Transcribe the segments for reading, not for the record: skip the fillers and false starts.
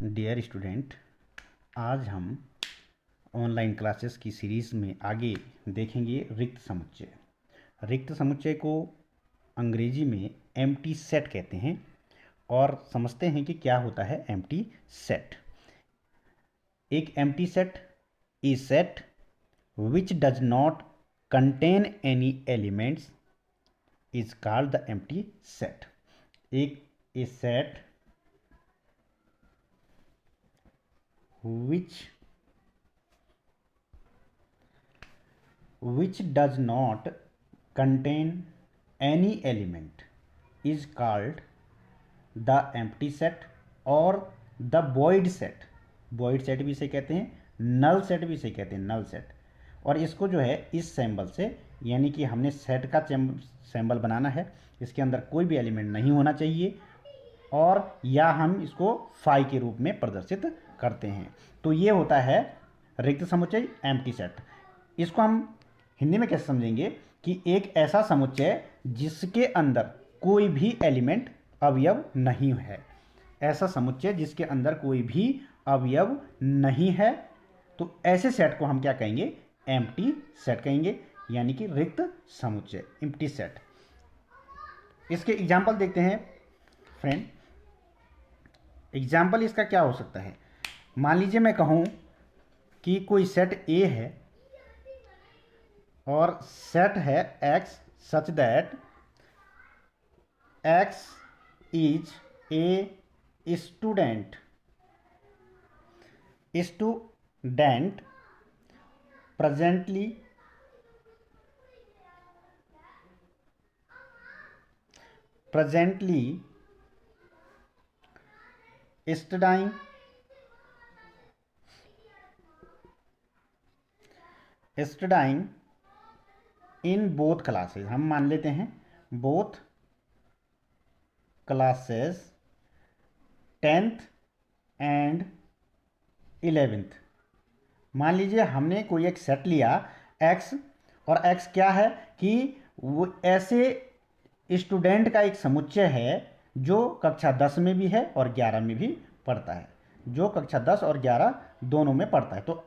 Dear student, आज हम online classes की सीरीज़ में आगे देखेंगे रिक्त समुच्चय। रिक्त समुच्चय को अंग्रेजी में एम्प्टी सेट कहते हैं और समझते हैं कि क्या होता है एम्प्टी सेट। एक empty set is set which does not contain any elements is called the empty set. एक ए set which does not contain any element is called the empty set और the void set। void set भी इसे कहते हैं, null set भी इसे कहते हैं, null set। और इसको जो है इस सैम्बल से, यानी कि हमने सेट का सैम्बल बनाना है, इसके अंदर कोई भी एलिमेंट नहीं होना चाहिए और या हम इसको फाई के रूप में प्रदर्शित करते हैं। तो ये होता है रिक्त समुच्चय, एम्प्टी सेट। इसको हम हिंदी में कैसे समझेंगे कि एक ऐसा समुच्चय जिसके अंदर कोई भी एलिमेंट अवयव नहीं है। ऐसा समुच्चय जिसके अंदर कोई भी अवयव नहीं है, तो ऐसे सेट को हम क्या कहेंगे? एम्प्टी सेट कहेंगे, यानी कि रिक्त समुच्चय, एम्प्टी सेट। इसके एग्जाम्पल देखते हैं फ्रेंड। एग्जाम्पल इसका क्या हो सकता है? मान लीजिए मैं कहूँ कि कोई सेट ए है और सेट है x such that X is a student presently studying in both classes. हम मान लेते हैं both classes 10th and 11th। मान लीजिए हमने कोई एक सेट लिया x, और x क्या है कि वो ऐसे स्टूडेंट का एक समुच्चय है जो कक्षा 10 में भी है और 11 में भी पढ़ता है, जो कक्षा 10 और 11 दोनों में पढ़ता है। तो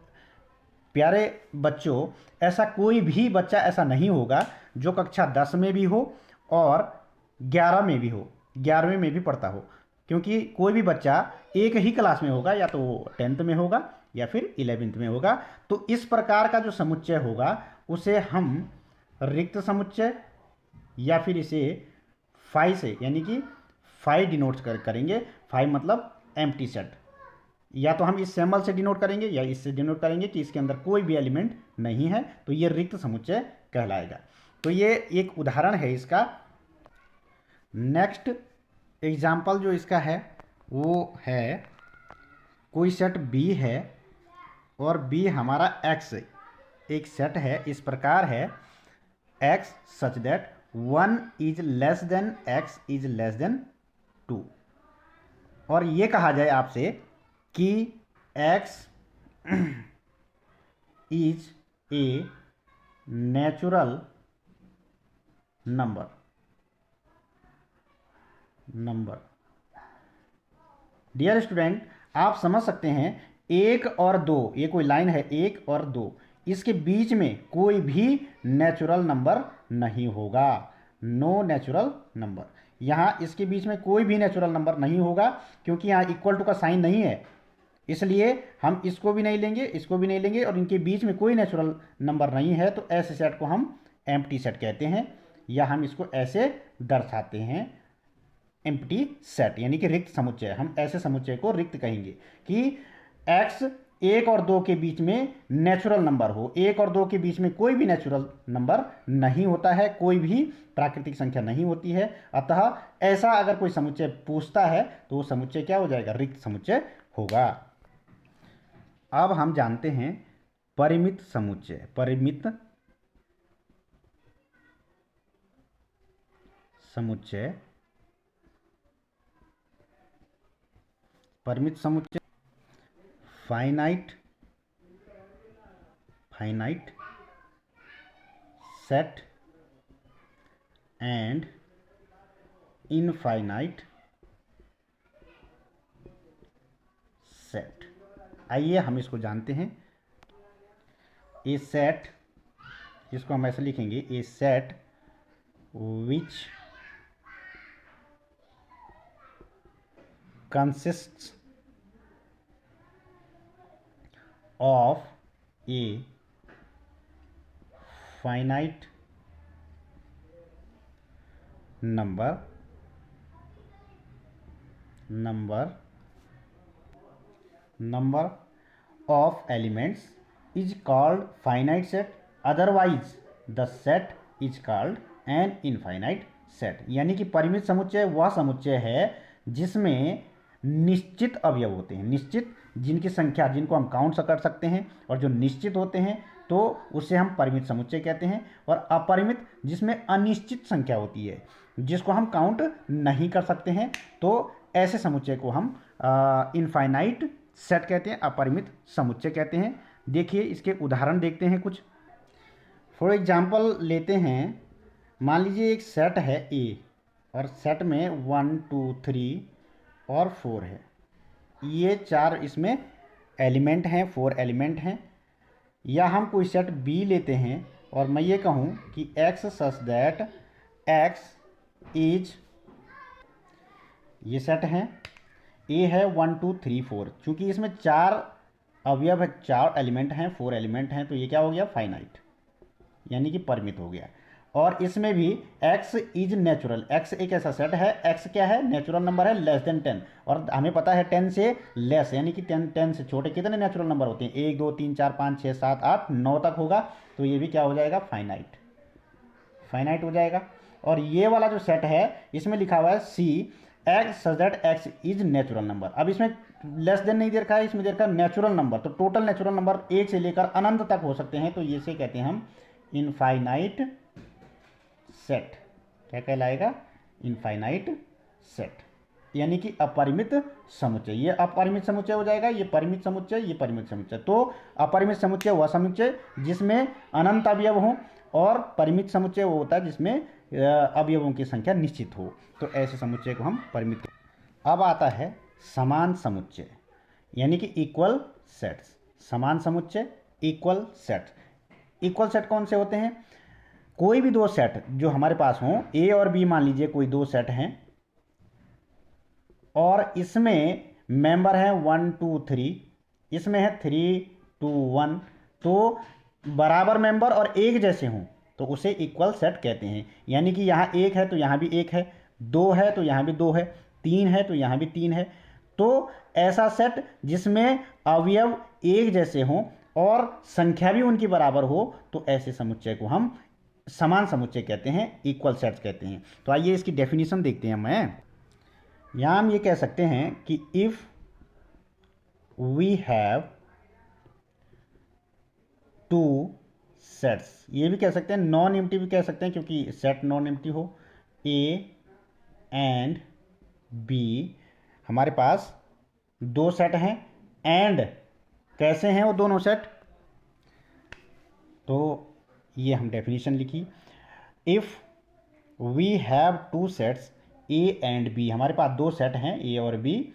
प्यारे बच्चों, ऐसा कोई भी बच्चा ऐसा नहीं होगा जो कक्षा 10 में भी हो और 11 में भी हो, 11वें में भी पढ़ता हो, क्योंकि कोई भी बच्चा एक ही क्लास में होगा, या तो वो 10th में होगा या फिर 11th में होगा। तो इस प्रकार का जो समुच्चय होगा उसे हम रिक्त समुच्चय या फिर इसे फाई से, यानी कि फाई डिनोट करेंगे। फाई मतलब एम्प्टी सेट। या तो हम इस सैम्बल से डिनोट करेंगे या इससे डिनोट करेंगे कि इसके अंदर कोई भी एलिमेंट नहीं है, तो ये रिक्त समुच्चय कहलाएगा। तो ये एक उदाहरण है इसका। नेक्स्ट एग्जाम्पल जो इसका है वो है, कोई सेट बी है और बी हमारा एक्स एक सेट है, इस प्रकार है x such that 1 is less than x is less than 2। और ये कहा जाए आपसे कि x is a natural number. Dear student, आप समझ सकते हैं 1 और 2, ये कोई लाइन है 1 और 2, इसके बीच में कोई भी नेचुरल नंबर नहीं होगा। No natural number. यहाँ इसके बीच में कोई भी नेचुरल नंबर नहीं होगा, क्योंकि यहाँ इक्वल टू का साइन नहीं है, इसलिए हम इसको भी नहीं लेंगे, इसको भी नहीं लेंगे, और इनके बीच में कोई नेचुरल नंबर नहीं है। तो ऐसे सेट को हम एम्प्टी सेट कहते हैं, या हम इसको ऐसे दर्शाते हैं एम्प्टी सेट, यानी कि रिक्त समुच्चय। हम ऐसे समुच्चय को रिक्त कहेंगे कि x 1 और 2 के बीच में नेचुरल नंबर हो। 1 और 2 के बीच में कोई भी नेचुरल नंबर नहीं होता है, कोई भी प्राकृतिक संख्या नहीं होती है। अतः ऐसा अगर कोई समुच्चय पूछता है तो वो समुच्चय क्या हो जाएगा? रिक्त समुच्चय होगा। अब हम जानते हैं परिमित समुच्चय। परिमित समुच्चय, परिमित समुच्चय finite set and infinite set. आइए हम इसको जानते हैं। ए सेट, इसको हम ऐसे लिखेंगे, a set which consists of a finite number of elements is called finite set, otherwise the set is called an infinite set। यानी कि परिमित समुच्चय वह समुच्चय है जिसमें निश्चित अवयव होते हैं, निश्चित जिनकी संख्या, जिनको हम काउंट कर सकते हैं और जो निश्चित होते हैं, तो उसे हम परिमित समुच्चय कहते हैं। और अपरिमित जिसमें अनिश्चित संख्या होती है, जिसको हम काउंट नहीं कर सकते हैं, तो ऐसे समुच्चय को हम इनफाइनाइट सेट कहते हैं, अपरिमित समुच्चय कहते हैं। देखिए इसके उदाहरण देखते हैं कुछ। फॉर एग्जांपल लेते हैं, मान लीजिए एक सेट है ए और सेट में 1 2 3 और 4 है। ये 4 इसमें एलिमेंट हैं, 4 एलिमेंट हैं। या हम कोई सेट बी लेते हैं और मैं ये कहूँ कि x such that X is, ये सेट है, ए है 1 2 3 4। चूँकि इसमें 4 अवयव है, 4 एलिमेंट हैं, 4 एलिमेंट हैं, तो ये क्या हो गया, फाइनाइट, यानी कि परिमित हो गया। और इसमें भी x इज नेचुरल, x एक ऐसा सेट है, x क्या है, नेचुरल नंबर है, लेस देन 10। और हमें पता है 10 से लेस, यानी कि 10 से छोटे कितने नेचुरल नंबर होते हैं, 1 2 3 4 5 6 7 8 9 तक होगा। तो ये भी क्या हो जाएगा, फाइनाइट, फाइनाइट हो जाएगा। और ये वाला जो सेट है इसमें लिखा हुआ है C X such that X is natural number. अब इसमें लेस देन नहीं दे रखा है, इसमें दे रखा है नेचुरल नंबर। तो टोटल नेचुरल नंबर 1 से लेकर अनंत तक हो सकते हैं, तो ये से कहते हैं हम इनफाइनाइट सेट। क्या कहलाएगा, इनफाइनाइट सेट, यानी कि अपरिमित समुच्चय। ये अपरिमित समुच्चय हो जाएगा, ये परिमित समुच्चय, ये परिमित समुच्चय। तो अपरिमित समुच्चय वह समुच्चय जिसमें अनंत अवयव हों, और परिमित समुच्चय वो होता है जिसमें अवयवों की संख्या निश्चित हो। तो ऐसे समुच्चय को हम परिमित। अब आता है समान समुच्चय, यानी कि इक्वल सेट्स। समान समुच्चय, इक्वल सेट। इक्वल सेट कौन से होते हैं, कोई भी दो सेट जो हमारे पास हों, ए और बी मान लीजिए कोई दो सेट हैं, और इसमें मेंबर है 1 2 3, इसमें है 3 2 1, तो बराबर मेंबर और एक जैसे हों तो उसे इक्वल सेट कहते हैं। यानी कि यहाँ 1 है तो यहाँ भी 1 है, 2 है तो यहाँ भी 2 है, 3 है तो यहाँ भी 3 है। तो ऐसा सेट जिसमें अवयव एक जैसे हों और संख्या भी उनकी बराबर हो, तो ऐसे समुच्चय को हम समान समुच्चय कहते हैं, इक्वल सेट्स कहते हैं। तो आइए इसकी डेफिनेशन देखते हैं। यहाँ हम ये कह सकते हैं कि if we have two sets, ये भी कह सकते हैं, नॉन एम्प्टी भी कह सकते हैं क्योंकि सेट नॉन एम्प्टी हो, ए एंड बी, हमारे पास दो सेट हैं, एंड कैसे हैं वो दोनों सेट, तो ये हम डेफिनेशन लिखी। If we have two sets A and B, हमारे पास दो सेट हैं ए और बी,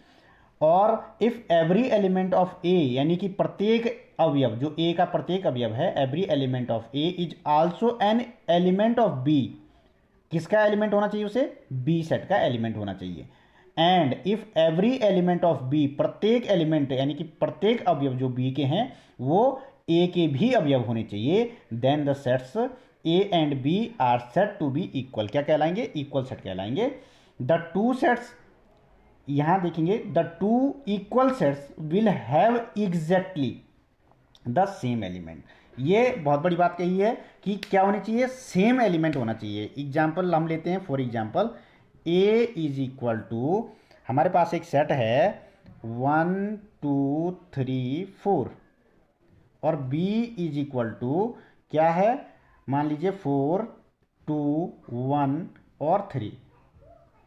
और if every element of A, यानी कि प्रत्येक अवयव, जो ए का प्रत्येक अवयव है, every element of A is also an element of B, किसका एलिमेंट होना चाहिए उसे, बी सेट का एलिमेंट होना चाहिए। And if every element of B, प्रत्येक एलिमेंट यानी कि प्रत्येक अवयव जो बी के हैं वो ए के भी अवयव होने चाहिए, then the sets A and B are said to be equal. क्या कहलाएंगे, इक्वल सेट कहलाएंगे। द टू सेट्स, यहां देखेंगे, the two equal sets will have exactly the same element. ये बहुत बड़ी बात कही है कि क्या होनी चाहिए, सेम एलिमेंट होना चाहिए। एग्जाम्पल हम लेते हैं, for example A is equal to, हमारे पास एक सेट है 1 2 3 4, और b इज इक्वल टू क्या है, मान लीजिए 4 2 1 और 3।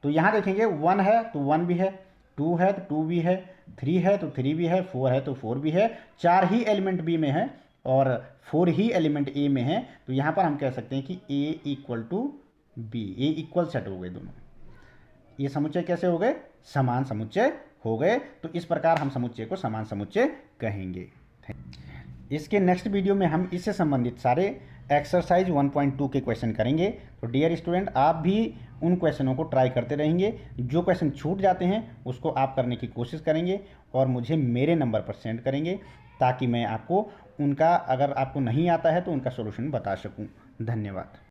तो यहाँ देखेंगे 1 है तो 1 भी है, 2 है तो 2 भी है, 3 है तो 3 भी है, 4 है तो 4 भी है, 4 ही एलिमेंट बी में है और 4 ही एलिमेंट ए में है। तो यहाँ पर हम कह सकते हैं कि A equal to B, A equal set हो गए दोनों। ये समुच्चय कैसे हो गए, समान समुच्चय हो गए। तो इस प्रकार हम समुच्चय को समान समुच्चय कहेंगे। इसके नेक्स्ट वीडियो में हम इससे संबंधित सारे एक्सरसाइज 1.2 के क्वेश्चन करेंगे। तो डियर स्टूडेंट, आप भी उन क्वेश्चनों को ट्राई करते रहेंगे। जो क्वेश्चन छूट जाते हैं उसको आप करने की कोशिश करेंगे और मुझे मेरे नंबर पर सेंड करेंगे, ताकि मैं आपको उनका, अगर आपको नहीं आता है तो उनका सॉल्यूशन बता सकूं। धन्यवाद।